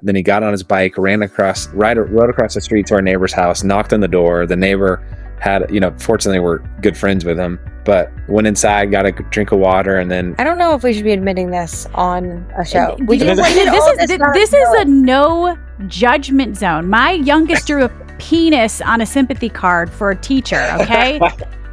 Then he got on his bike, rode across the street to our neighbor's house, knocked on the door. The neighbor had, fortunately we're good friends with him, but went inside, got a drink of water, and then... I don't know if we should be admitting this on a show. This is a no judgment zone. My youngest drew a penis on a sympathy card for a teacher, okay?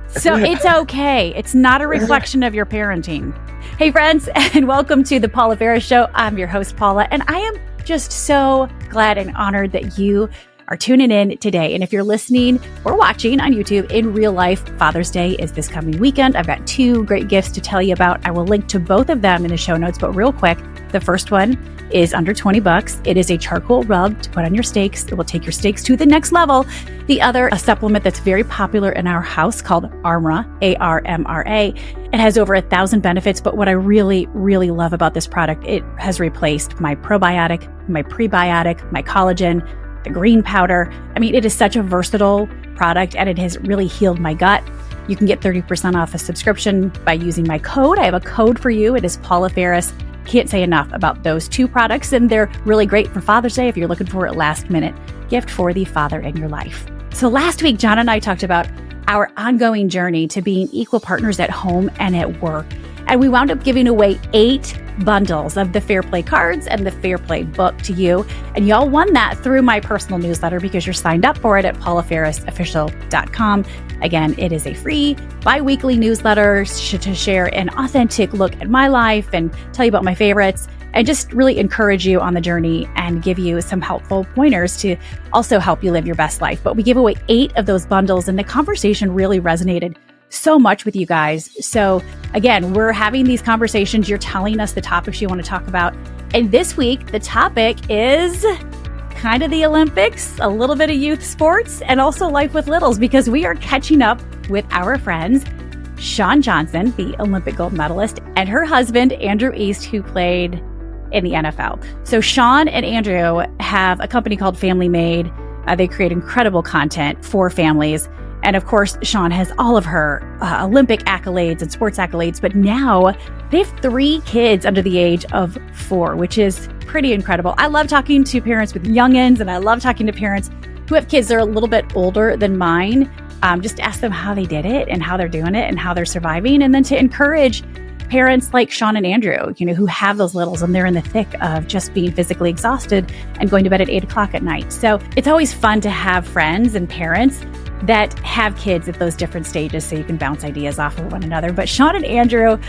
So it's okay. It's not a reflection of your parenting. Hey friends, and welcome to the Paula Faris Show. I'm your host, Paula, and I am just so glad and honored that you are tuning in today. And if you're listening or watching on YouTube in real life, Father's Day is this coming weekend. I've got two great gifts to tell you about. I will link to both of them in the show notes, but real quick, the first one is under $20. It is a charcoal rub to put on your steaks. It will take your steaks to the next level. The other, a supplement that's very popular in our house called Armra, A-R-M-R-A. It has over 1,000 benefits, but what I really, really love about this product, it has replaced my probiotic, my prebiotic, my collagen, the green powder. I mean, it is such a versatile product and it has really healed my gut. You can get 30% off a subscription by using my code. I have a code for you. It is Paula Faris. Can't say enough about those two products, and they're really great for Father's Day if you're looking for a last-minute gift for the father in your life. So last week, John and I talked about our ongoing journey to being equal partners at home and at work. And we wound up giving away 8 bundles of the Fair Play cards and the Fair Play book to you. And y'all won that through my personal newsletter because you're signed up for it at paulafarisofficial.com. Again, it is a free bi-weekly newsletter to share an authentic look at my life and tell you about my favorites and just really encourage you on the journey and give you some helpful pointers to also help you live your best life. But we gave away 8 of those bundles and the conversation really resonated so much with you guys. So again, we're having these conversations. You're telling us the topics you want to talk about. And this week, the topic is kind of the Olympics, a little bit of youth sports, and also life with littles, because we are catching up with our friends, Shawn Johnson, the Olympic gold medalist, and her husband, Andrew East, who played in the NFL. So Shawn and Andrew have a company called Family Made. They create incredible content for families. And of course, Shawn has all of her Olympic accolades and sports accolades, but now they have 3 kids under the age of 4, which is pretty incredible. I love talking to parents with youngins, and I love talking to parents who have kids that are a little bit older than mine, just to ask them how they did it and how they're doing it and how they're surviving. And then to encourage parents like Shawn and Andrew, who have those littles and they're in the thick of just being physically exhausted and going to bed at 8 o'clock at night. So it's always fun to have friends and parents that have kids at those different stages so you can bounce ideas off of one another. But Shawn and Andrew,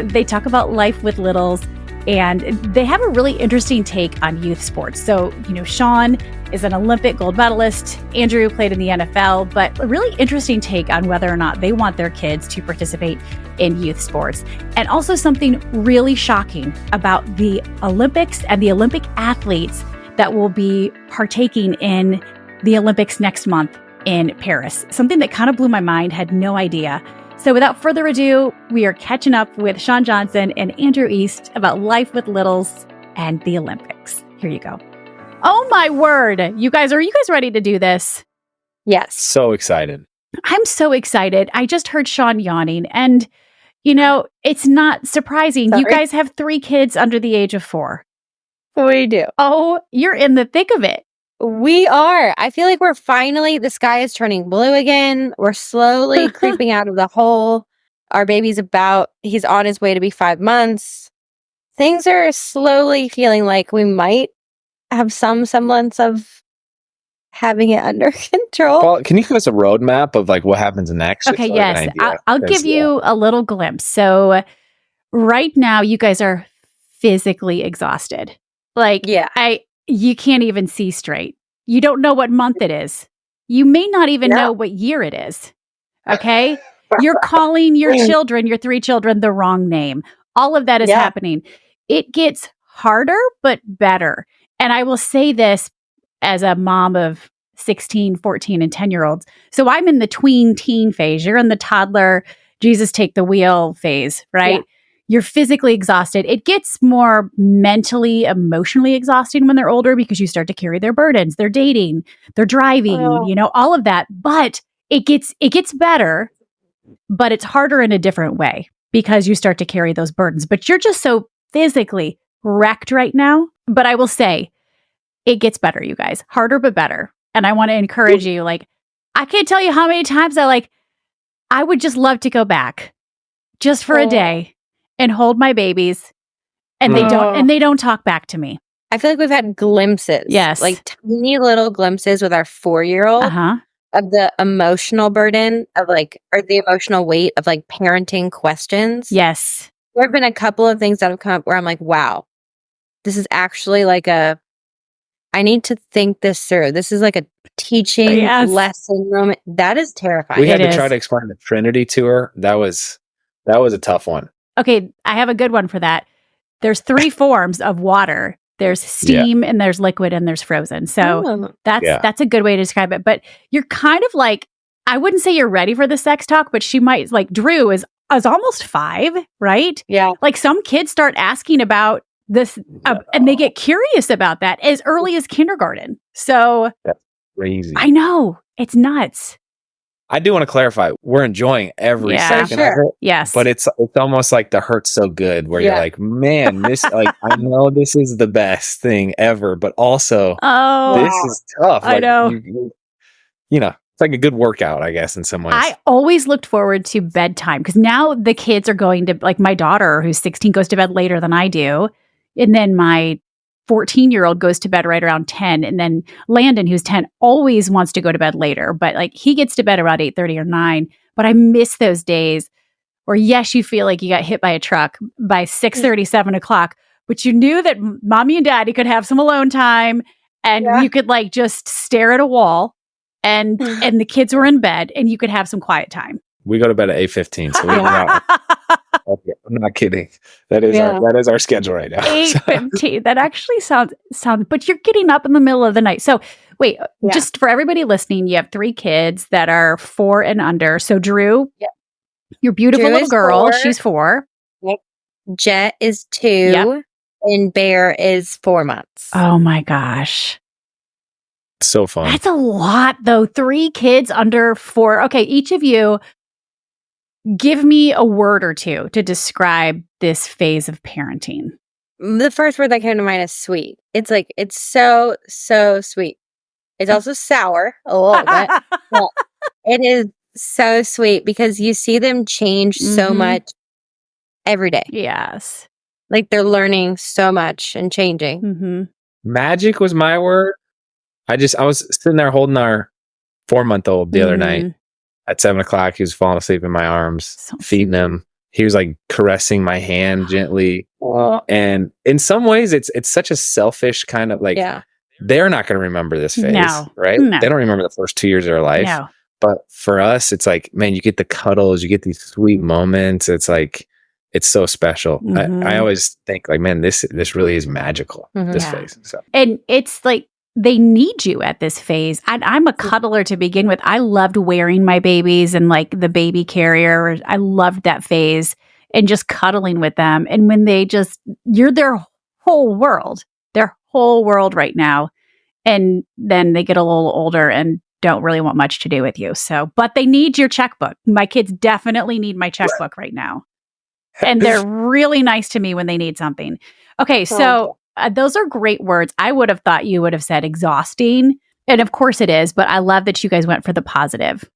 they talk about life with littles, and they have a really interesting take on youth sports. So, Shawn is an Olympic gold medalist. Andrew played in the NFL, but a really interesting take on whether or not they want their kids to participate in youth sports. And also something really shocking about the Olympics and the Olympic athletes that will be partaking in the Olympics next month in Paris. Something that kind of blew my mind, had no idea. So without further ado, we are catching up with Shawn Johnson and Andrew East about life with littles and the Olympics. Here you go. Oh my word. Are you guys ready to do this? Yes. So excited. I'm so excited. I just heard Shawn yawning, and it's not surprising. Sorry. You guys have 3 kids under the age of 4. We do. Oh, you're in the thick of it. We are. I feel like we're finally, the sky is turning blue again. We're slowly creeping out of the hole. Our baby's he's on his way to be 5 months. Things are slowly feeling like we might have some semblance of having it under control. Paul, can you give us a roadmap of what happens next? Okay, yes. I'll give you a little glimpse. So right now, you guys are physically exhausted. You can't even see straight. You don't know what month it is. You may not even know what year it is. Okay? You're calling your 3 children, the wrong name. All of that is happening. It gets harder, but better. And I will say this as a mom of 16, 14, and 10-year-olds. So I'm in the tween teen phase. You're in the toddler, Jesus take the wheel phase, right? Yeah. You're physically exhausted. It gets more mentally, emotionally exhausting when they're older because you start to carry their burdens. They're dating, they're driving, all of that. But it gets better, but it's harder in a different way because you start to carry those burdens. But you're just so physically wrecked right now. But I will say, it gets better, you guys. Harder, but better. And I want to encourage you. Like, I can't tell you how many times I would just love to go back just for a day and hold my babies. And they don't talk back to me. I feel like we've had glimpses. Yes. Like tiny little glimpses with our 4-year-old of the emotional burden of or the emotional weight of parenting questions. Yes. There have been a couple of things that have come up where I'm like, wow, this is actually I need to think this through. This is like a teaching lesson moment. That is terrifying. We had to try to explain the Trinity to her. That was a tough one. Okay, I have a good one for that. There's 3 forms of water. There's steam and there's liquid and there's frozen. So that's a good way to describe it. But you're kind of I wouldn't say you're ready for the sex talk, but she might Drew is almost 5, right? Yeah. Some kids start asking about this and they get curious about that as early as kindergarten. So that's crazy. I know. It's nuts. I do want to clarify. We're enjoying every second of it. Yes. But it's almost like the hurt's so good where you're like, man, this I know this is the best thing ever, but also this is tough. I know. You know, it's like a good workout, I guess, in some ways. I always looked forward to bedtime because now the kids are going to my daughter, who's 16, goes to bed later than I do. And then my 14-year-old goes to bed right around 10. And then Landon, who's 10, always wants to go to bed later. But he gets to bed around 8:30 or 9. But I miss those days where, yes, you feel like you got hit by a truck by 6:30, 7 o'clock. But you knew that mommy and daddy could have some alone time. And you could just stare at a wall. And the kids were in bed. And you could have some quiet time. We go to bed at 8:15. So we're not. Okay, I'm not kidding. That is our schedule right now. 8:15. That actually sounds. But you're getting up in the middle of the night. So wait, just for everybody listening, you have 3 kids that are 4 and under. So Drew, your beautiful little girl, 4. She's 4. Yep. Jet is 2, and Bear is 4 months. Oh my gosh. So fun. That's a lot, though. 3 kids under 4. Okay, each of you, give me a word or two to describe this phase of parenting. The first word that came to mind is sweet. It's it's so, so sweet. It's also sour a little bit. But it is so sweet because you see them change so much every day. Yes. They're learning so much and changing. Mm-hmm. Magic was my word. I was sitting there holding our 4-month-old the other night. At 7 o'clock, he was falling asleep in my arms, feeding him. He was caressing my hand gently. And in some ways, it's such a selfish kind of they're not going to remember this phase, right? No. They don't remember the first 2years of their life. No. But for us, it's man, you get the cuddles, you get these sweet moments. It's it's so special. I always think man, this really is magical, this phase. So. And it's they need you at this phase. I'm a cuddler to begin with. I loved wearing my babies and the baby carrier. I loved that phase and just cuddling with them. And when you're their whole world right now. And then they get a little older and don't really want much to do with you. So, but they need your checkbook. My kids definitely need my checkbook right now. And they're really nice to me when they need something. Okay, so those are great words. I would have thought you would have said exhausting. And of course it is, but I love that you guys went for the positive.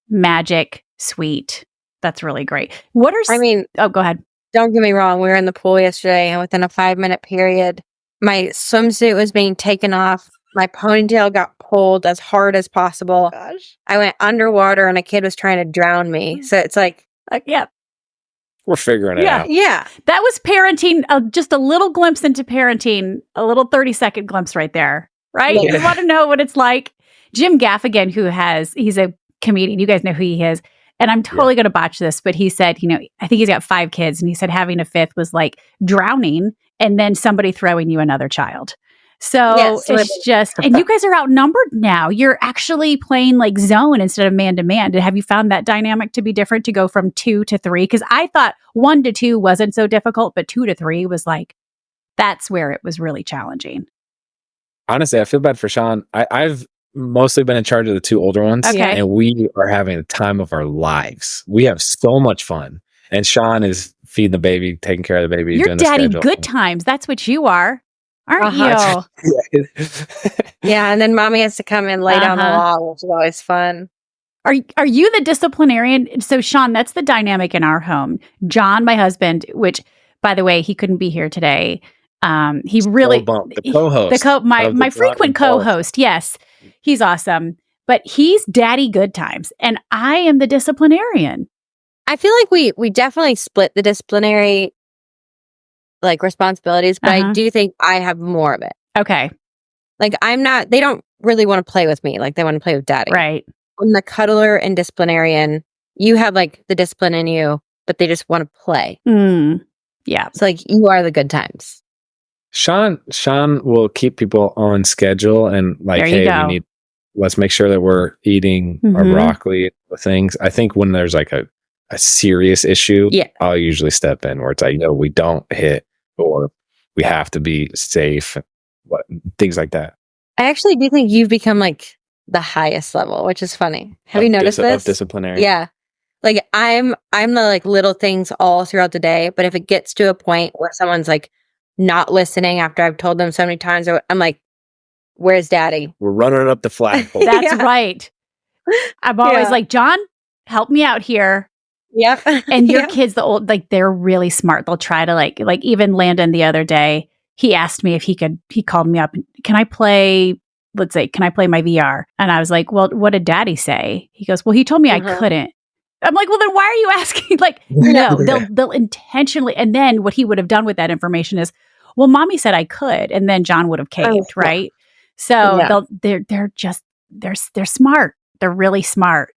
Magic, sweet. That's really great. Oh, go ahead. Don't get me wrong. We were in the pool yesterday and within a 5-minute period, my swimsuit was being taken off. My ponytail got pulled as hard as possible. Oh, gosh. I went underwater and a kid was trying to drown me. So it's yeah. We're figuring it out. Yeah. That was parenting, just a little glimpse into parenting, a little 30-second glimpse right there, right? Yeah. You want to know what it's like? Jim Gaffigan, he's a comedian. You guys know who he is. And I'm totally going to botch this, but he said, I think he's got 5 kids. And he said having a 5th was like drowning and then somebody throwing you another child. So it's just, and you guys are outnumbered now. You're actually playing zone instead of man-to-man. Have you found that dynamic to be different to go from 2 to 3? Because I thought 1 to 2 wasn't so difficult, but 2 to 3 was that's where it was really challenging. Honestly, I feel bad for Shawn. I've mostly been in charge of the 2 older ones. Okay. And we are having the time of our lives. We have so much fun. And Shawn is feeding the baby, taking care of the baby. You're daddy good times. That's what you are. aren't you? Yeah, and then mommy has to come and lay down the law, which is always fun. Are you the disciplinarian? So, Shawn, that's the dynamic in our home. John, my husband, which, by the way, he couldn't be here today. He really the co-host, my frequent co-host. Yes, he's awesome, but he's daddy good times, and I am the disciplinarian. I feel like we definitely split the disciplinary like responsibilities, but I do think I have more of it. Okay, like I'm not. They don't really want to play with me. Like they want to play with daddy, right? I'm the cuddler and disciplinarian. You have like the discipline in you, but they just want to play. Yeah. So like you are the good times. Shawn will keep people on schedule and like, hey, let's make sure that we're eating our broccoli things. I think when there's like a serious issue, I'll usually step in where it's like, no, we don't hit or we have to be safe, things like that. I actually do think you've become like the highest level, which is funny. Have you noticed this? Disciplinary. Yeah. Like I'm the like little things all throughout the day, but if it gets to a point where someone's like not listening after I've told them so many times, I'm like, where's daddy? We're running up the flagpole. That's right. I'm always like, John, help me out here. Yep. And your kids, they're really smart. They'll try to like even Landon the other day, he asked me if he called me up, can I play my VR? And I was like, well, what did daddy say? He goes, well, he told me I couldn't. I'm like, well, then why are you asking? Like, no, they'll intentionally. And then what he would have done with that information is, well, mommy said I could. And then John would have caved, right? So they're smart. They're really smart.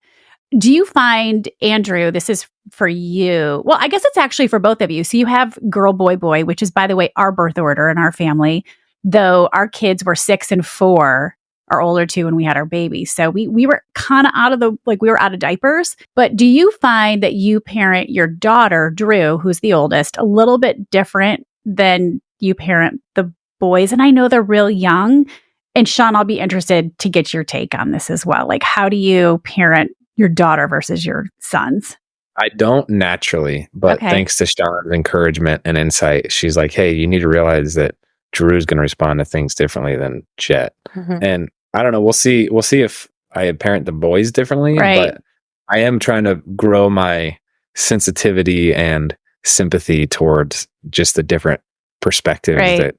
Do you find, Andrew, this is for you. Well, I guess it's actually for both of you. So you have girl, boy, boy, which is, by the way, our birth order in our family, though our kids were 6 and 4, our older 2 when we had our babies. So we were kind of we were out of diapers. But do you find that you parent your daughter, Drew, who's the oldest, a little bit different than you parent the boys? And I know they're real young. And Shawn, I'll be interested to get your take on this as well. Like, how do you parent your daughter versus your sons? I don't naturally, but thanks to Shawn's encouragement and insight, she's like, hey, you need to realize that Drew's going to respond to things differently than Jet. And I don't know. We'll see if I parent the boys differently, but I am trying to grow my sensitivity and sympathy towards just the different perspectives that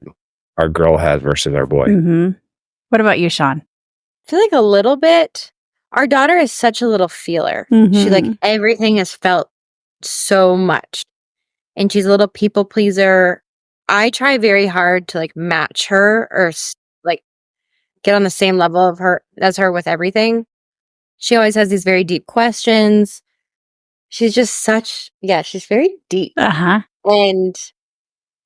our girl has versus our boy. What about you, Shawn? I feel like a little bit. Our daughter is such a little feeler. She like everything has felt so much. And she's a little people pleaser. I try very hard to like match her or like get on the same level of her as her with everything. She always has these very deep questions. She's just she's very deep. And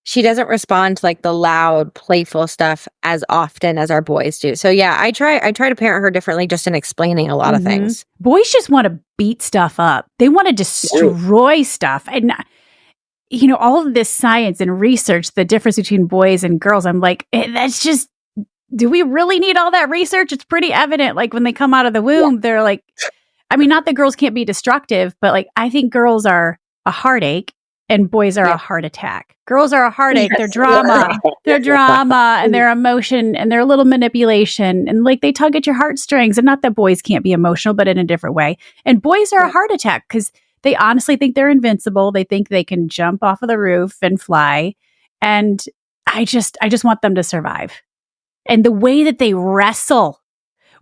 she doesn't respond to like the loud, playful stuff as often as our boys do. So yeah, I try to parent her differently just in explaining a lot of things. Boys just want to beat stuff up. They want to destroy stuff. And you know, all of this science and research, the difference between boys and girls, I'm like, that's just, do we really need all that research? It's pretty evident. Like when they come out of the womb, they're like, I mean, not that girls can't be destructive, but like, I think girls are a heartache and boys are a heart attack. Girls are a heartache. They're drama. They're drama and their emotion and their little manipulation. And like they tug at your heartstrings. And not that boys can't be emotional, but in a different way. And boys are a heart attack because they honestly think they're invincible. They think they can jump off of the roof and fly. And I just want them to survive. And the way that they wrestle.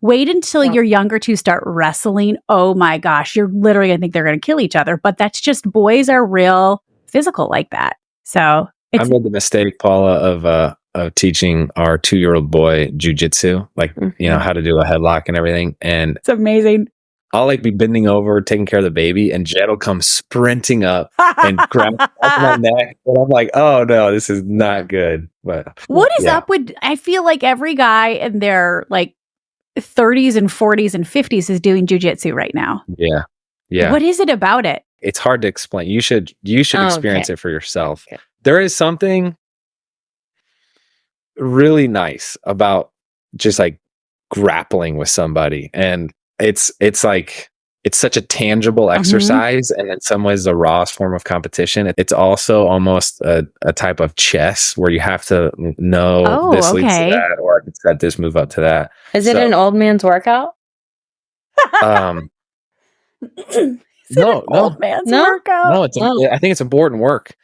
Wait until your younger 2 start wrestling. Oh my gosh, you're literally going to think they're going to kill each other. But that's just, boys are real physical like that. So I made the mistake, Paula, of teaching our 2-year-old boy jujitsu, like, you know, how to do a headlock and everything. And it's amazing. I'll like be bending over, taking care of the baby, and Jed will come sprinting up and grab my neck. And I'm like, oh no, this is not good. But what is up with, I feel like every guy in their like 30s and 40s and 50s is doing jujitsu right now. Yeah. Yeah. What is it about it? It's hard to explain. You should experience it for yourself. Okay. There is something really nice about just like grappling with somebody. And it's like it's such a tangible exercise, and in some ways the rawest form of competition. It's also almost a type of chess where you have to know this leads to that, or I could set this move up to that. Is it an old man's workout? No, old man's workout. No, I think it's important work.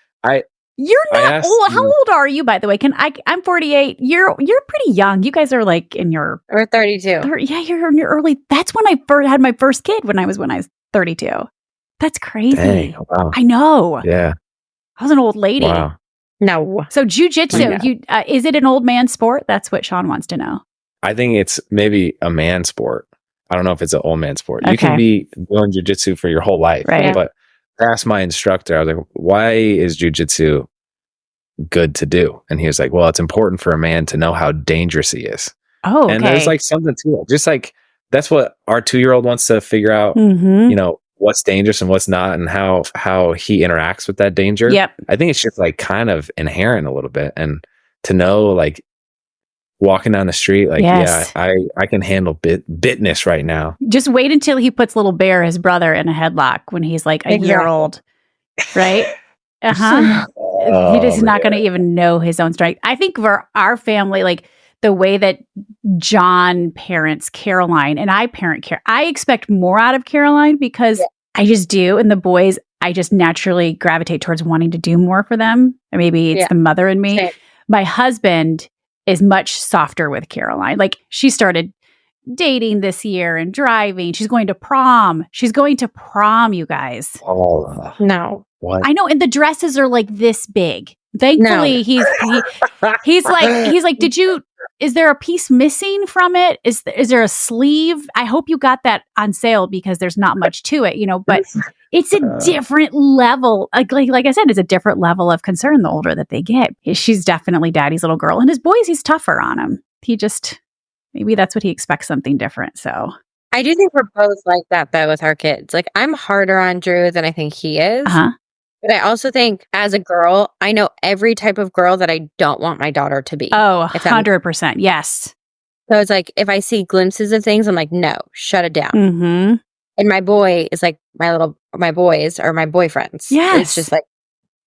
You're not old. How old are you, by the way? I'm 48. You're pretty young. You guys are like in your... We're 32. Yeah, you're in your early... That's when I had my first kid, when I was 32. That's crazy. Dang, wow. I know. Yeah. I was an old lady. Wow. No. So jiu-jitsu, is it an old man sport? That's what Shawn wants to know. I think it's maybe a man sport. I don't know if it's an old man sport. You can be doing jiu-jitsu for your whole life. Right. But I asked my instructor, I was like, why is jiu-jitsu good to do? And he was like, well, it's important for a man to know how dangerous he is. Oh, okay. And there's like something to it. Just like, that's what our 2-year-old wants to figure out, what's dangerous and what's not, and how he interacts with that danger. Yep. I think it's just like kind of inherent a little bit. And to know, like, walking down the street, like, I can handle bitness right now. Just wait until he puts little Bear, his brother, in a headlock when he's like a year old, right? He just not going to even know his own strength. I think for our family, like the way that John parents Caroline and I parent I expect more out of Caroline because I just do, and the boys, I just naturally gravitate towards wanting to do more for them. Or maybe it's the mother in me. Same. My husband is much softer with Caroline. Like, she started dating this year and driving. She's going to prom. You guys. Oh, no. What? I know. And the dresses are like this big. Thankfully, he's like, is there a piece missing from it? Is there a sleeve? I hope you got that on sale because there's not much to it, but it's a different level. Like I said, it's a different level of concern the older that they get. She's definitely daddy's little girl. And his boys, he's tougher on him. Maybe that's what he expects, something different. So I do think we're both like that, though, with our kids. Like, I'm harder on Drew than I think he is. But I also think, as a girl, I know every type of girl that I don't want my daughter to be. Oh, 100%. Yes. So it's like, if I see glimpses of things, I'm like, no, shut it down. Mm-hmm. And my boy is like, my boys are my boyfriends. Yes. It's just like,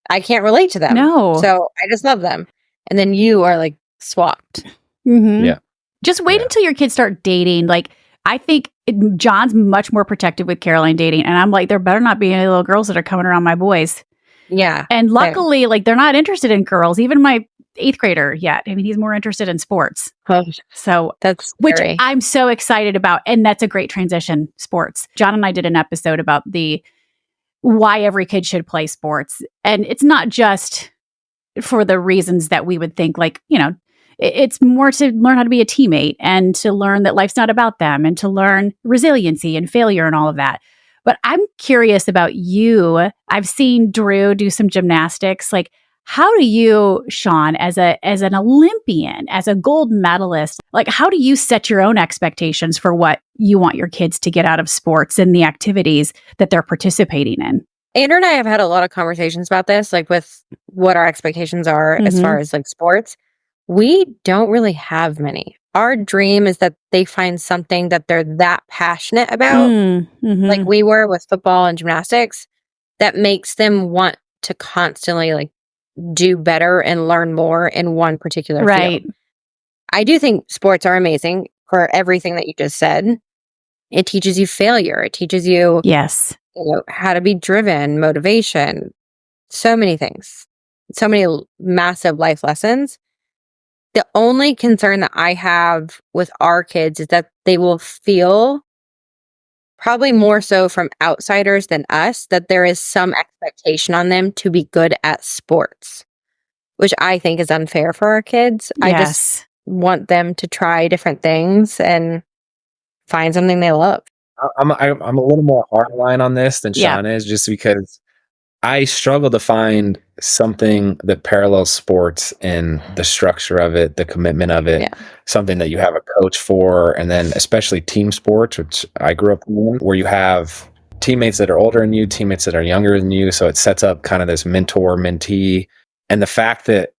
I can't relate to them. No. So I just love them. And then you are like swapped. Mm-hmm. Yeah. Just wait until your kids start dating. Like, I think John's much more protective with Caroline dating. And I'm like, there better not be any little girls that are coming around my boys. Yeah. And luckily, like, they're not interested in girls. Even my 8th grader yet. I mean, he's more interested in sports. So that's which I'm so excited about. And that's a great transition, sports. John and I did an episode about why every kid should play sports. And it's not just for the reasons that we would think, like, it's more to learn how to be a teammate and to learn that life's not about them and to learn resiliency and failure and all of that. But I'm curious about you. I've seen Drew do some gymnastics. Like, how do you, Shawn, as an Olympian, as a gold medalist, like, how do you set your own expectations for what you want your kids to get out of sports and the activities that they're participating in? Andrew and I have had a lot of conversations about this, like with what our expectations are as far as like sports. We don't really have many. Our dream is that they find something that they're that passionate about, like we were with football and gymnastics, that makes them want to constantly like do better and learn more in one particular field. I do think sports are amazing for everything that you just said. It teaches you failure. It teaches you, how to be driven, motivation, so many things, so many massive life lessons. The only concern that I have with our kids is that they will feel, probably more so from outsiders than us, that there is some expectation on them to be good at sports, which I think is unfair for our kids. I just want them to try different things and find something they love. I'm a little more hardline on this than Shawn is, just because I struggle to find something that parallels sports and the structure of it, the commitment of it, something that you have a coach for, and then especially team sports, which I grew up in, where you have teammates that are older than you, teammates that are younger than you. So it sets up kind of this mentor-mentee. And the fact that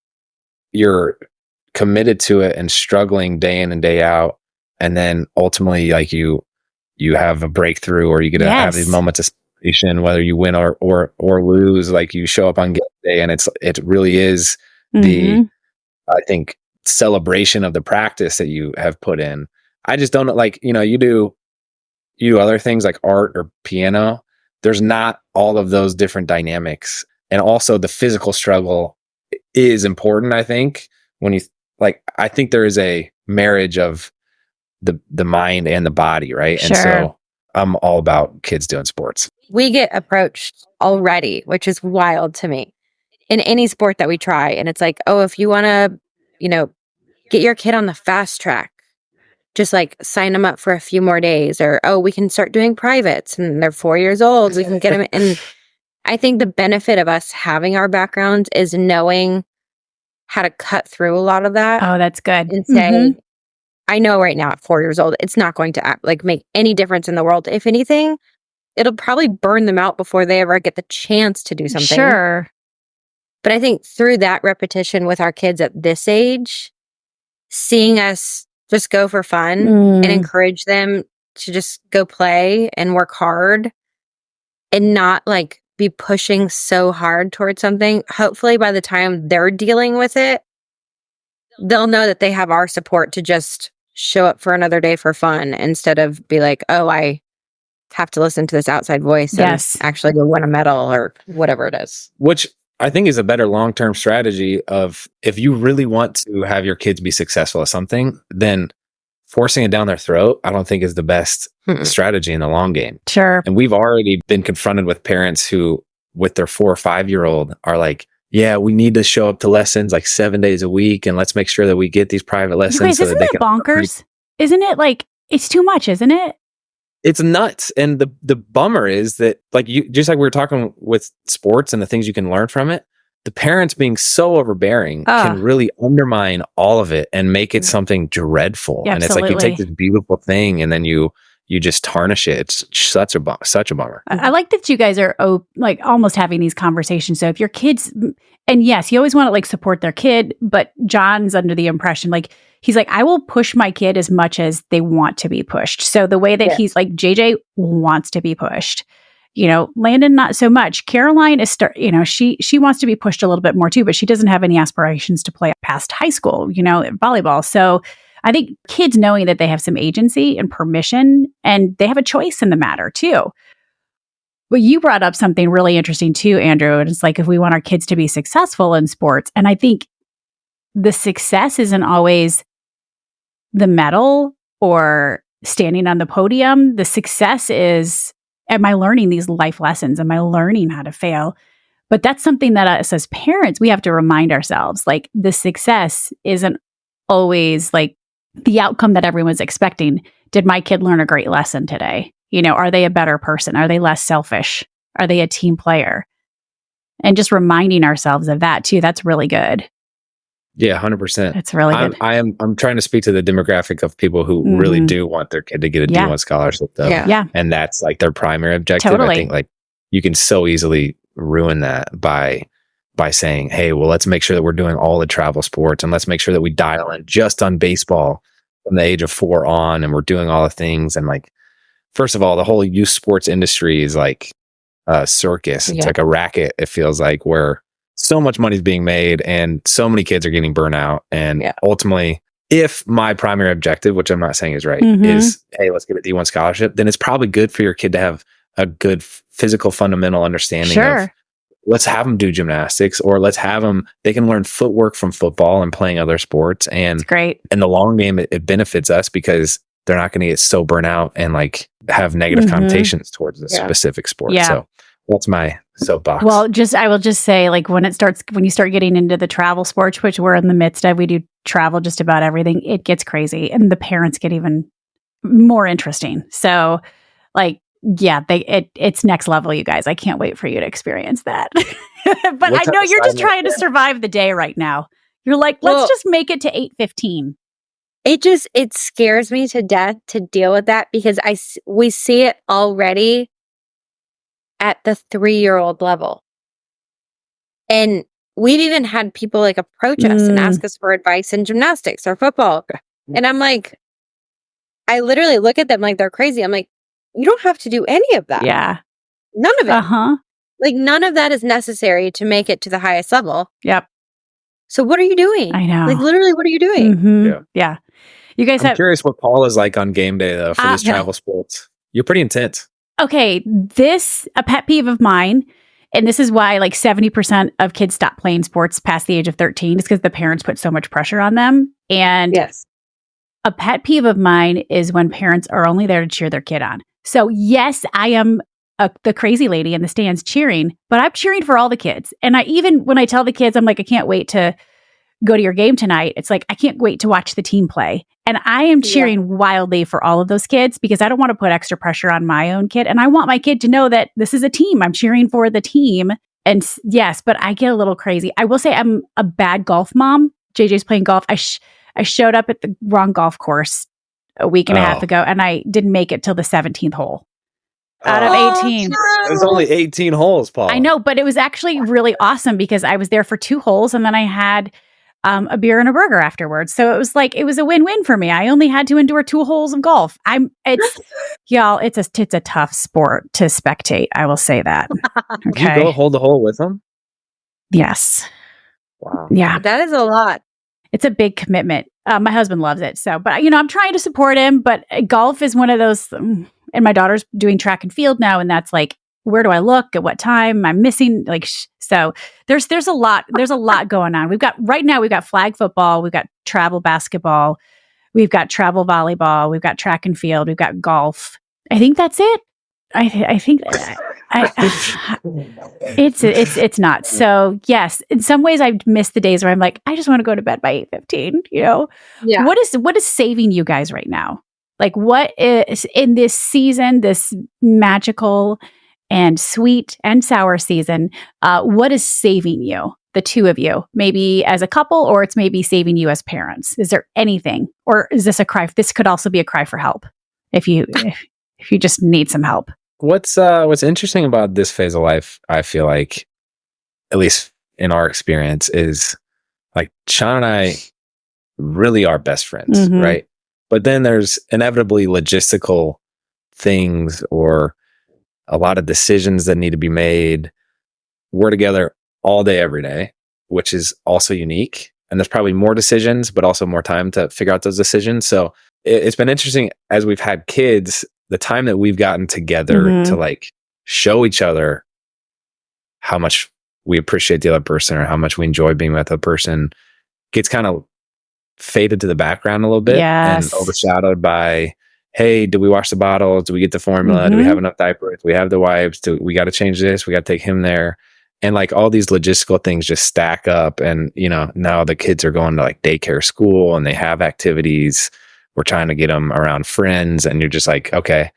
you're committed to it and struggling day in and day out, and then ultimately, like, you you have a breakthrough, or you get to have these moments of celebration, whether you win or lose. Like, you show up on game day, and it really is the, I think, celebration of the practice that you have put in. I just don't know, like, you do other things like art or piano. There's not all of those different dynamics. And also the physical struggle is important, I think, when I think there is a marriage of the mind and the body, right? Sure. And so I'm all about kids doing sports. We get approached already, which is wild to me, in any sport that we try. And it's like, oh, if you want to, get your kid on the fast track, just like sign them up for a few more days. Or, oh, we can start doing privates and they're 4 years old. We can get them. And I think the benefit of us having our backgrounds is knowing how to cut through a lot of that. Oh, that's good. And say, I know right now at 4 years old, it's not going to make any difference in the world. If anything, it'll probably burn them out before they ever get the chance to do something. Sure. But I think through that repetition with our kids at this age, seeing us just go for fun and encourage them to just go play and work hard and not be pushing so hard towards something. Hopefully by the time they're dealing with it, they'll know that they have our support to just show up for another day for fun instead of be like, oh, I have to listen to this outside voice and actually go win a medal or whatever it is. Which I think is a better long-term strategy of, if you really want to have your kids be successful at something, then forcing it down their throat, I don't think is the best strategy in the long game. Sure. And we've already been confronted with parents who, with their 4 or 5 year old, are like, yeah, we need to show up to lessons 7 days a week, and let's make sure that we get these private lessons. Guys, isn't that bonkers? Isn't it it's too much, isn't it? It's nuts. And the bummer is that, just like we were talking with sports and the things you can learn from it, the parents being so overbearing can really undermine all of it and make it something dreadful. Yeah, and it's you take this beautiful thing and then you just tarnish it. It's such a bummer. I like that you guys are almost having these conversations. So if your kids, and yes, you always want to support their kid, but John's under the impression he's I will push my kid as much as they want to be pushed. So the way that he's JJ wants to be pushed, Landon, not so much. Caroline is she wants to be pushed a little bit more too, but she doesn't have any aspirations to play past high school, volleyball. So I think kids knowing that they have some agency and permission and they have a choice in the matter too. But you brought up something really interesting too, Andrew. And it's if we want our kids to be successful in sports, and I think the success isn't always the medal or standing on the podium. The success is, am I learning these life lessons? Am I learning how to fail? But that's something that us as parents, we have to remind ourselves, the success isn't always the outcome that everyone's expecting. Did my kid learn a great lesson today? Are they a better person? Are they less selfish? Are they a team player? And just reminding ourselves of that too. That's really good. Yeah, 100%. That's really good. I'm trying to speak to the demographic of people who really do want their kid to get a D1 scholarship, though. Yeah. And that's their primary objective. Totally. I think you can so easily ruin that by saying, hey, well, let's make sure that we're doing all the travel sports, and let's make sure that we dial in just on baseball from the age of 4 on, and we're doing all the things. And first of all, the whole youth sports industry is a circus. It's a racket, it feels where so much money is being made and so many kids are getting burnt out. And ultimately, if my primary objective, which I'm not saying is right, is, hey, let's get a D1 scholarship, then it's probably good for your kid to have a good physical fundamental understanding of, let's have them do gymnastics, or let's have them, they can learn footwork from football and playing other sports. And it's great. In the long game, it benefits us because they're not going to get so burnt out and have negative connotations towards the specific sport. Yeah. So that's my soapbox. Well, I will just say, when you start getting into the travel sports, which we're in the midst of, we do travel just about everything. It gets crazy, and the parents get even more interesting. So, it's next level, you guys. I can't wait for you to experience that. But I know you're just trying to survive the day right now. You're let's just make it to 8:15. It scares me to death to deal with that because we see it already at the 3-year-old level. And we've even had people approach us and ask us for advice in gymnastics or football. And I'm I literally look at them they're crazy. I'm you don't have to do any of that. Yeah. None of it. Uh-huh. Like, none of that is necessary to make it to the highest level. Yep. So what are you doing? I know. Like, literally, what are you doing? Mm-hmm. Yeah. You guys I'm curious what Paula's like on game day, though, for these travel sports. You're pretty intense. Okay. A pet peeve of mine, and this is why like 70% of kids stop playing sports past the age of 13 is because the parents put so much pressure on them. And Yes. a pet peeve of mine is when parents are only there to cheer their kid on. So yes, I am the crazy lady in the stands cheering, but I'm cheering for all the kids. And when I tell the kids, I'm like, I can't wait to go to your game tonight. It's like, I can't wait to watch the team play. And I am cheering wildly for all of those kids because I don't want to put extra pressure on my own kid. And I want my kid to know that this is a team. I'm cheering for the team. And yes, but I get a little crazy. I will say I'm a bad golf mom. JJ's playing golf. I showed up at the wrong golf course a week and a half ago, and I didn't make it till the 17th hole out of 18. It was only 18 holes, Paul. I know, but it was actually really awesome because I was there for 2 holes, and then I had a beer and a burger afterwards. So it was a win-win for me. I only had to endure 2 holes of golf. It's a tough sport to spectate. I will say that. Okay. Did you go hold the hole with them? Yes. Wow. Yeah. That is a lot. It's a big commitment. My husband loves it. So, but I'm trying to support him, but golf is one of those, and my daughter's doing track and field now. And that's like, where do I look at what time I'm missing? So there's a lot going on. We've got flag football. We've got travel basketball. We've got travel volleyball. We've got track and field. We've got golf. I think that's it. I think it's not. So yes, in some ways I miss the days where I'm like, I just want to go to bed by 8:15, Yeah. What is saving you guys right now? Like, what is in this season, this magical and sweet and sour season, what is saving you, the two of you, maybe as a couple, or it's maybe saving you as parents? Is there anything, or is this a cry? This could also be a cry for help if you just need some help. What's interesting about this phase of life, I feel like, at least in our experience, is like Shawn and I really are best friends, right? But then there's inevitably logistical things or a lot of decisions that need to be made. We're together all day, every day, which is also unique. And there's probably more decisions, but also more time to figure out those decisions. So it's been interesting as we've had kids, the time that we've gotten together to like show each other how much we appreciate the other person or how much we enjoy being with the person gets kind of faded to the background a little bit and overshadowed by, hey, do we wash the bottles? Do we get the formula? Do we have enough diapers? Do we have the wipes? We got to change this? We got to take him there. And like all these logistical things just stack up. And, now the kids are going to like daycare school and they have activities. We're trying to get them around friends. And you're just like, okay,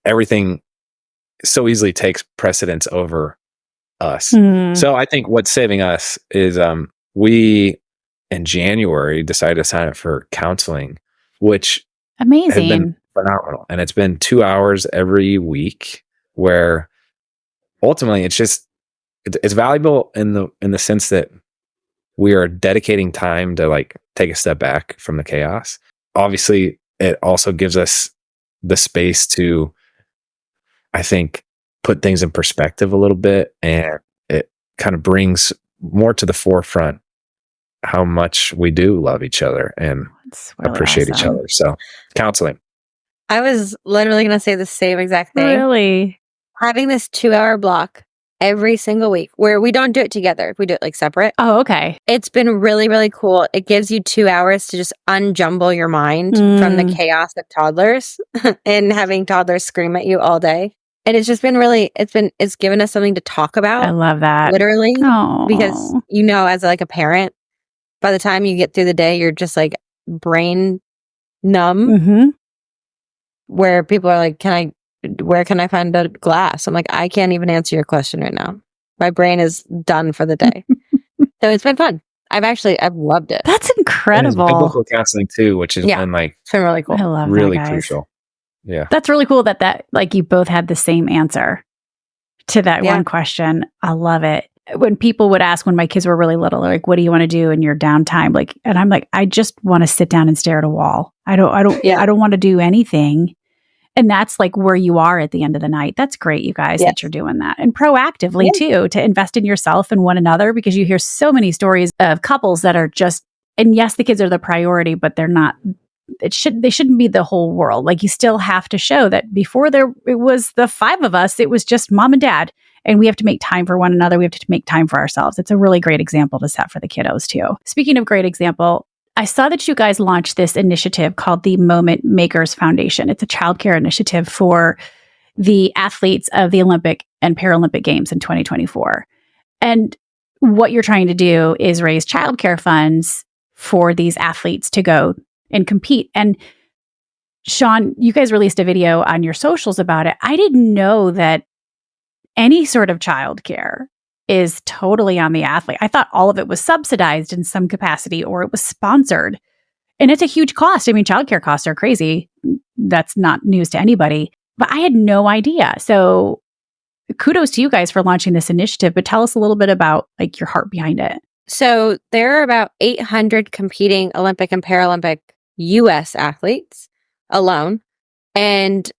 everything so easily takes precedence over us. So I think what's saving us is we in January decided to sign up for counseling, which amazing, has been phenomenal. And it's been 2 hours every week where ultimately it's valuable in the sense that we are dedicating time to like take a step back from the chaos. Obviously, it also gives us the space to, I think, put things in perspective a little bit, and it kind of brings more to the forefront how much we do love each other and really appreciate each other. So, counseling. I was literally going to say the same exact thing. Really? Having this 2-hour block every single week where we don't do it together. We do it like separate. Oh, okay. It's been really, really cool. It gives you 2 hours to just unjumble your mind from the chaos of toddlers and having toddlers scream at you all day. And it's just been it's given us something to talk about. I love that. Literally. Aww. Because, as like a parent, by the time you get through the day, you're just like brain numb. Where people are like, where can I find a glass? I'm like, I can't even answer your question right now. My brain is done for the day. So it's been fun. I've loved it. That's incredible. And biblical counseling too, which has been like, it's been really cool. I love really that, guys. crucial. Yeah. That's really cool that like you both had the same answer to that one question. I love it. When people would ask when my kids were really little, like, what do you want to do in your downtime? Like, and I'm like, I just want to sit down and stare at a wall. I don't want to do anything. And that's like where you are at the end of the night. That's great, you guys, that you're doing that. And proactively too, to invest in yourself and one another, because you hear so many stories of couples that are just, and yes, the kids are the priority, but they're not, they shouldn't be the whole world. Like, you still have to show that before it was the 5 of us, it was just mom and dad. And we have to make time for one another. We have to make time for ourselves. It's a really great example to set for the kiddos too. Speaking of great example, I saw that you guys launched this initiative called the Moment Makers Foundation. It's a childcare initiative for the athletes of the Olympic and Paralympic Games in 2024. And what you're trying to do is raise childcare funds for these athletes to go and compete. And Shawn, you guys released a video on your socials about it. I didn't know that any sort of childcare is totally on the athlete. I thought all of it was subsidized in some capacity, or it was sponsored. And it's a huge cost. I mean, childcare costs are crazy. That's not news to anybody. But I had no idea. So kudos to you guys for launching this initiative. But tell us a little bit about like your heart behind it. So there are about 800 competing Olympic and Paralympic U.S. athletes alone. And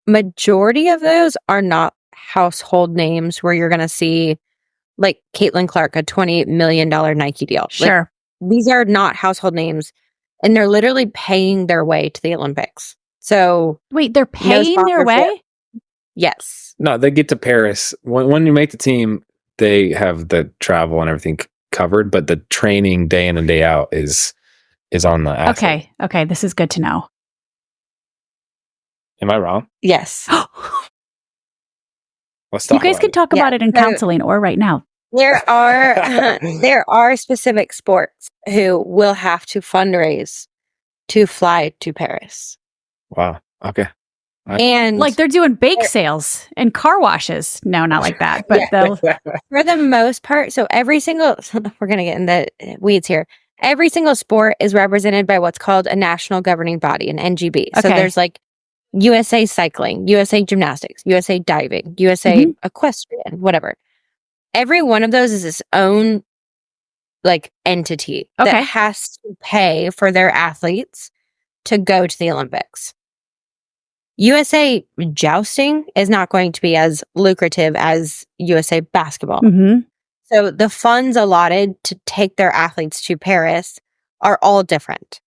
majority of those are not household names where you're going to see like Caitlin Clark, a $20 million Nike deal. Sure. Like, these are not household names, and they're literally paying their way to the Olympics. So wait, they're paying their way? Yes. No, they get to Paris. When you make the team, they have the travel and everything covered, but the training day in and day out is on the athlete. Okay. This is good to know. Am I wrong? Yes. Let's talk. You guys can talk about it in counseling or right now. There are specific sports who will have to fundraise to fly to Paris. Wow. Okay. And like they're doing bake sales and car washes. No, not like that. But they'll for the most part. So every single, we're going to get in the weeds here. Every single sport is represented by what's called a national governing body, an NGB. So there's like USA Cycling, USA Gymnastics, USA Diving, USA Equestrian, whatever. Every one of those is its own like entity that has to pay for their athletes to go to the Olympics. USA Jousting is not going to be as lucrative as USA Basketball. So the funds allotted to take their athletes to Paris are all different.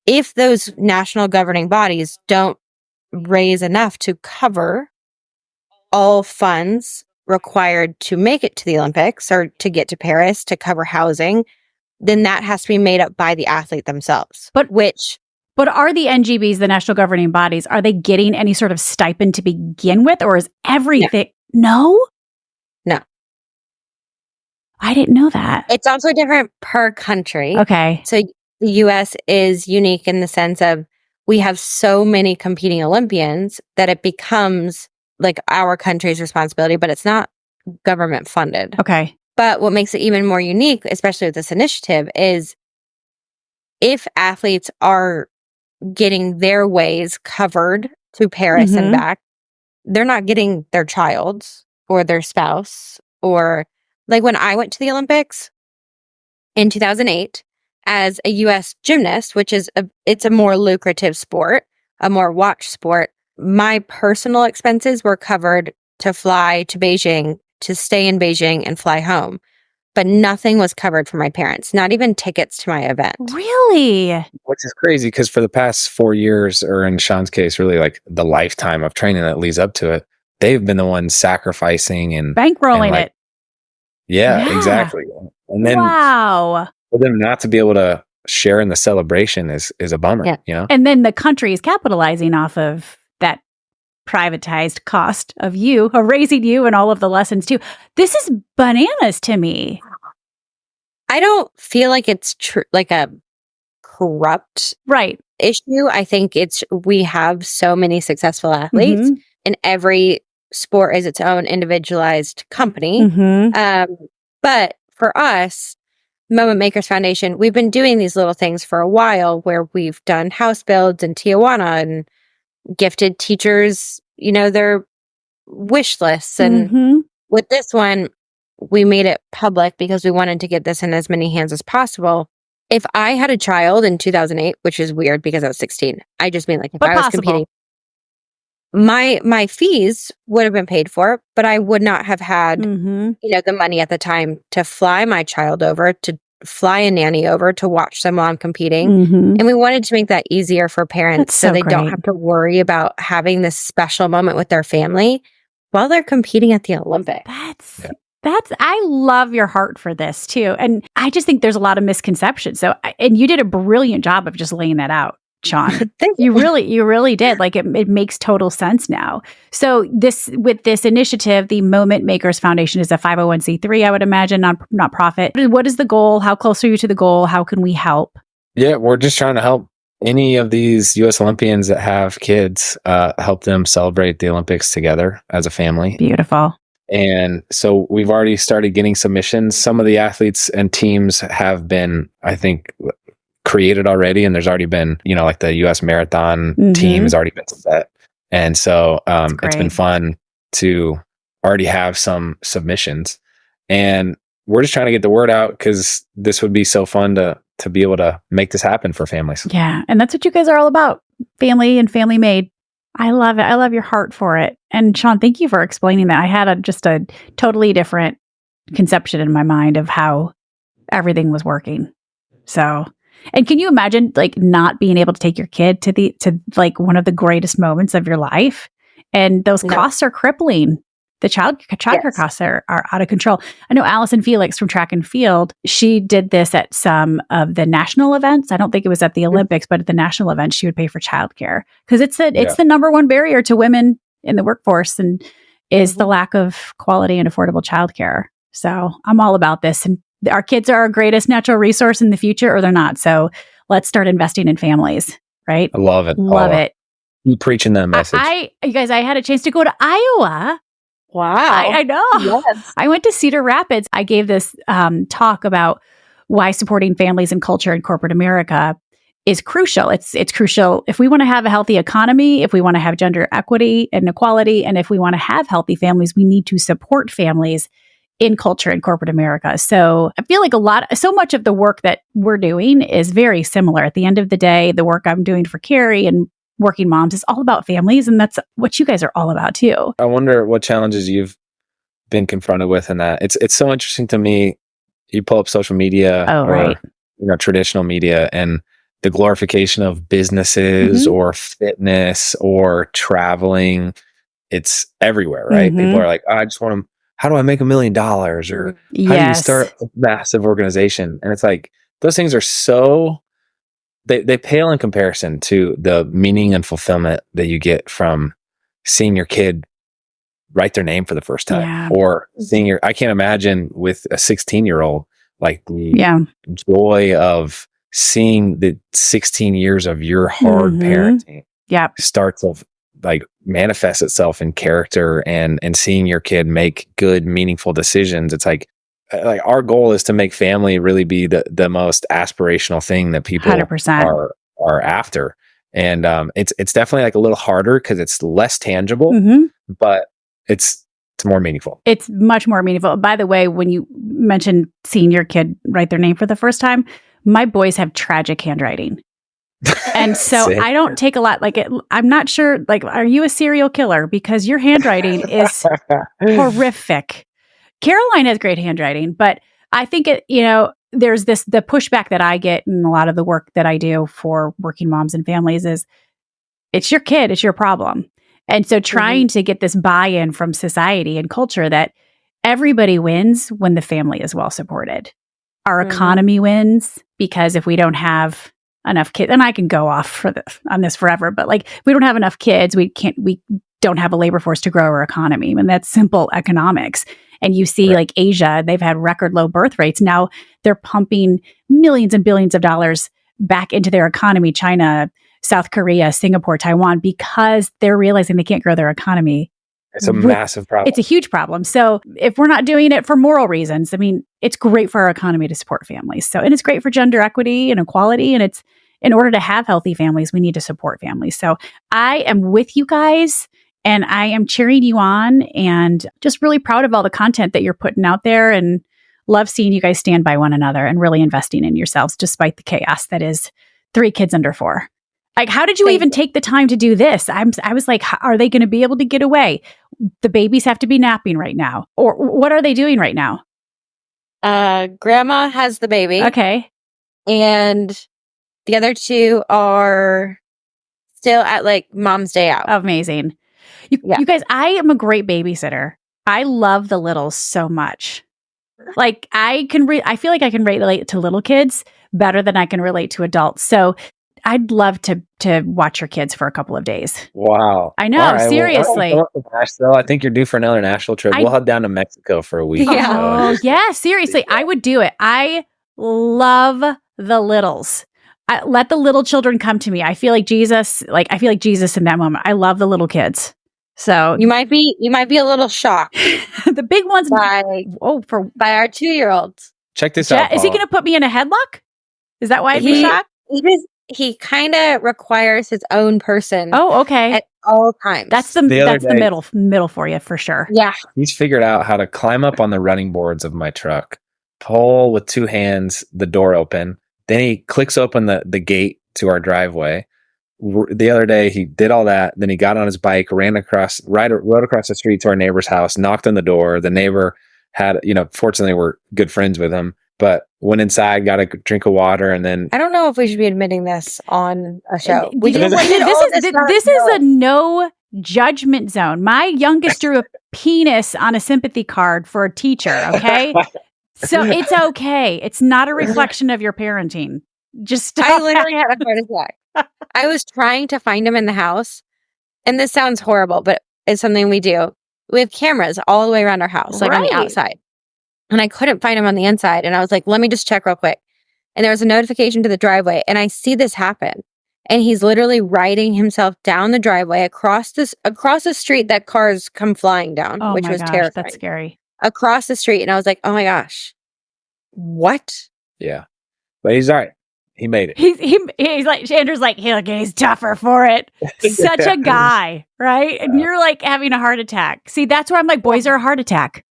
If those national governing bodies don't raise enough to cover all funds required to make it to the Olympics or to get to Paris to cover housing, then that has to be made up by the athlete themselves. But are the NGBs, the national governing bodies, are they getting any sort of stipend to begin with, or is everything? No? I didn't know that. It's also different per country. Okay. So the US is unique in the sense of we have so many competing Olympians that it becomes like our country's responsibility, but it's not government funded. Okay. But what makes it even more unique, especially with this initiative, is if athletes are getting their ways covered to Paris and back, they're not getting their child or their spouse. Or like when I went to the Olympics in 2008 as a U.S. gymnast, which is it's a more lucrative sport, a more watched sport, my personal expenses were covered to fly to Beijing, to stay in Beijing and fly home. But nothing was covered for my parents, not even tickets to my event. Really? Which is crazy because for the past 4 years, or in Shawn's case, really like the lifetime of training that leads up to it, they've been the ones sacrificing and bankrolling it. Yeah, exactly. And then for them not to be able to share in the celebration is a bummer, you know? And then the country is capitalizing off of that privatized cost of raising you and all of the lessons too. This is bananas to me. I don't feel like it's like a corrupt issue. I think we have so many successful athletes and every sport is its own individualized company. But for us, Moment Makers Foundation, we've been doing these little things for a while where we've done house builds in Tijuana and gifted teachers, their wish lists. And with this one, we made it public because we wanted to get this in as many hands as possible. If I had a child in 2008, which is weird because I was 16, I just mean like if I was competing, my fees would have been paid for, but I would not have had, the money at the time to fly my child over, to fly a nanny over to watch them while I'm competing. And we wanted to make that easier for parents so they don't have to worry about having this special moment with their family while they're competing at the Olympics. I love your heart for this too. And I just think there's a lot of misconceptions. So, and you did a brilliant job of just laying that out, Shawn. You really did. Like it makes total sense now. So with this initiative, the Moment Makers Foundation is a 501c3, I would imagine, not-profit. What is the goal? How close are you to the goal? How can we help? Yeah, we're just trying to help any of these U.S. Olympians that have kids, help them celebrate the Olympics together as a family. Beautiful. And so we've already started getting submissions. Some of the athletes and teams have been, I think, created already, and there's already been, like the U.S. marathon team has already been set. And so it's been fun to already have some submissions. And we're just trying to get the word out because this would be so fun to be able to make this happen for families. Yeah. And that's what you guys are all about. Family and family made. I love it. I love your heart for it. And Shawn, thank you for explaining that. I had just a totally different conception in my mind of how everything was working. So, and can you imagine like not being able to take your kid to like one of the greatest moments of your life? And those costs are crippling. The childcare costs are out of control. I know Allison Felix from track and field, she did this at some of the national events. I don't think it was at the Olympics, but at the national events, she would pay for childcare because it's the number one barrier to women in the workforce and is the lack of quality and affordable childcare. So I'm all about this. And our kids are our greatest natural resource in the future, or they're not. So let's start investing in families, right? I love it. Love it. You preaching that message. You guys, I had a chance to go to Iowa. Wow. I know. Yes. I went to Cedar Rapids. I gave this talk about why supporting families and culture in corporate America is crucial. It's crucial if we want to have a healthy economy, if we want to have gender equity and equality, and if we want to have healthy families, we need to support families in culture in corporate America. So I feel like so much of the work that we're doing is very similar. At the end of the day, the work I'm doing for Carrie and working moms is all about families, and that's what you guys are all about too. I wonder what challenges you've been confronted with in that. It's so interesting to me. You pull up social media or traditional media, and the glorification of businesses or fitness or traveling. It's everywhere, right? People are like, I just want to. How do I make $1 million? Or how do you start a massive organization? And it's like those things are so. They pale in comparison to the meaning and fulfillment that you get from seeing your kid write their name for the first time or seeing I can't imagine with a 16-year-old, like the joy of seeing the 16 years of your hard parenting starts of like manifest itself in character and seeing your kid make good, meaningful decisions. It's like our goal is to make family really be the most aspirational thing that people 100%. are after. And it's definitely like a little harder because it's less tangible, but it's more meaningful. It's much more meaningful. By the way, when you mentioned seeing your kid write their name for the first time, my boys have tragic handwriting. And so I don't take a lot I'm not sure, are you a serial killer? Because your handwriting is horrific. Caroline has great handwriting, but I think there's the pushback that I get in a lot of the work that I do for working moms and families is it's your kid, it's your problem. And so trying to get this buy-in from society and culture that everybody wins when the family is well supported. Our economy wins because if we don't have enough kids, and I can go off on this forever, but if we don't have enough kids, we don't have a labor force to grow our economy. And that's simple economics. And you see Asia, they've had record low birth rates. Now they're pumping millions and billions of dollars back into their economy, China, South Korea, Singapore, Taiwan, because they're realizing they can't grow their economy. It's a massive problem. It's a huge problem. So if we're not doing it for moral reasons, I mean, it's great for our economy to support families. So, and it's great for gender equity and equality. And it's in order to have healthy families, we need to support families. So I am with you guys. And I am cheering you on and just really proud of all the content that you're putting out there and love seeing you guys stand by one another and really investing in yourselves despite the chaos that is 3 kids under 4. Like, how did you even take the time to do this? I was like, are they going to be able to get away? The babies have to be napping right now. Or what are they doing right now? Grandma has the baby. Okay. And the other two are still at like mom's day out. Amazing. You guys, I am a great babysitter. I love the littles so much. Like I feel like I can relate to little kids better than I can relate to adults. So I'd love to watch your kids for a couple of days. Wow. I know, seriously. Nashville. I think you're due for another Nashville trip. We'll head down to Mexico for a week. Yeah. Oh, yeah, seriously. I would do it. I love the littles. Let the little children come to me. I feel like Jesus in that moment. I love the little kids. So you might be a little shocked. The big ones by our 2-year-olds. Check this out. Is he going to put me in a headlock? Is that why I'd be shocked? He kind of requires his own person. Oh, okay. At all times. That's the middle for you for sure. Yeah. He's figured out how to climb up on the running boards of my truck, pull with 2 hands the door open. Then he clicks open the gate to our driveway. The other day he did all that. Then he got on his bike, rode across the street to our neighbor's house, knocked on the door. The neighbor had, fortunately we're good friends with him, but went inside, got a drink of water, and then I don't know if we should be admitting this on a show. This is a no judgment zone. My youngest drew a penis on a sympathy card for a teacher. Okay. So it's okay. It's not a reflection of your parenting. I literally had a heart attack. I was trying to find him in the house, and this sounds horrible, but it's something we do. We have cameras all the way around our house, like on the outside. And I couldn't find him on the inside. And I was like, let me just check real quick. And there was a notification to the driveway. And I see this happen. And he's literally riding himself down the driveway across the street that cars come flying down, which was terrifying. That's scary. Across the street. And I was like, oh my gosh, what? Yeah. But he's all right. He made it. He's like, Andrew's like, he's tougher for it. Such a guy, right? And you're like having a heart attack. See, that's where I'm like, boys are a heart attack.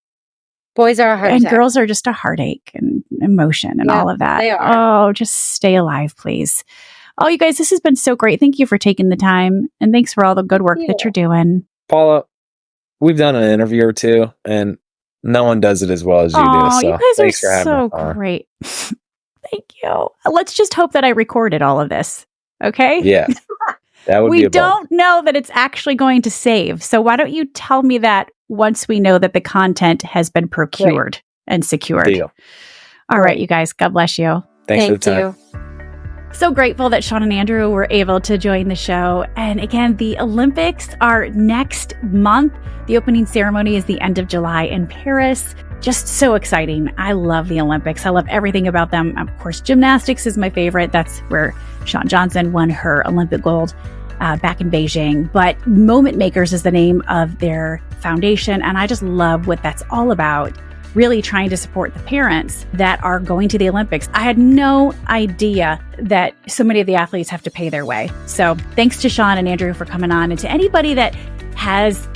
Boys are a heart attack. And girls are just a heartache and emotion and all of that. They are. Oh, just stay alive, please. Oh, you guys, this has been so great. Thank you for taking the time. And thanks for all the good work that you're doing. Paula, we've done an interview or two, and no one does it as well as you do. So you guys are so great. Thank you. Let's just hope that I recorded all of this. Okay? Yeah. That would be We don't know that it's actually going to save. So why don't you tell me that once we know that the content has been procured and secured. Deal. All right, you guys. God bless you. Thanks for the time. So grateful that Shawn and Andrew were able to join the show. And again, the Olympics are next month. The opening ceremony is the end of July in Paris. Just so exciting. I love the Olympics. I love everything about them. Of course, gymnastics is my favorite. That's where Shawn Johnson won her Olympic gold back in Beijing. But Moment Makers is the name of their foundation. And I just love what that's all about. Really trying to support the parents that are going to the Olympics. I had no idea that so many of the athletes have to pay their way. So thanks to Shawn and Andrew for coming on, and to anybody that has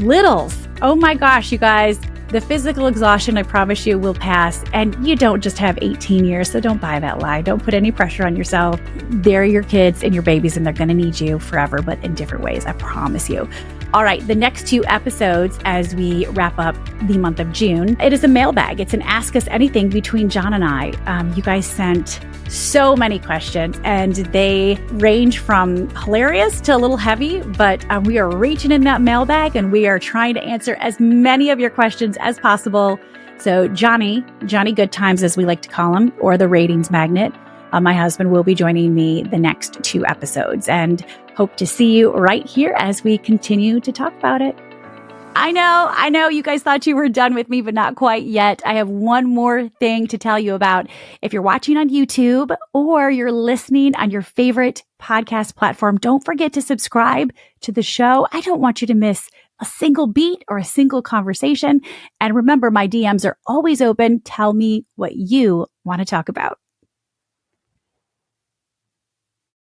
littles. Oh my gosh, you guys, the physical exhaustion, I promise you, will pass. And you don't just have 18 years, so don't buy that lie. Don't put any pressure on yourself. They're your kids and your babies, and they're going to need you forever, but in different ways, I promise you. All right, the next 2 episodes as we wrap up the month of June, it is a mailbag. It's an Ask Us Anything between John and I. You guys sent so many questions, and they range from hilarious to a little heavy, but we are reaching in that mailbag, and we are trying to answer as many of your questions as possible. So Johnny Good Times, as we like to call him, or the ratings magnet, my husband will be joining me the next 2 episodes, and hope to see you right here as we continue to talk about it. I know you guys thought you were done with me, but not quite yet. I have one more thing to tell you about. If you're watching on YouTube or you're listening on your favorite podcast platform, don't forget to subscribe to the show. I don't want you to miss a single beat or a single conversation. And remember, my DMs are always open. Tell me what you want to talk about.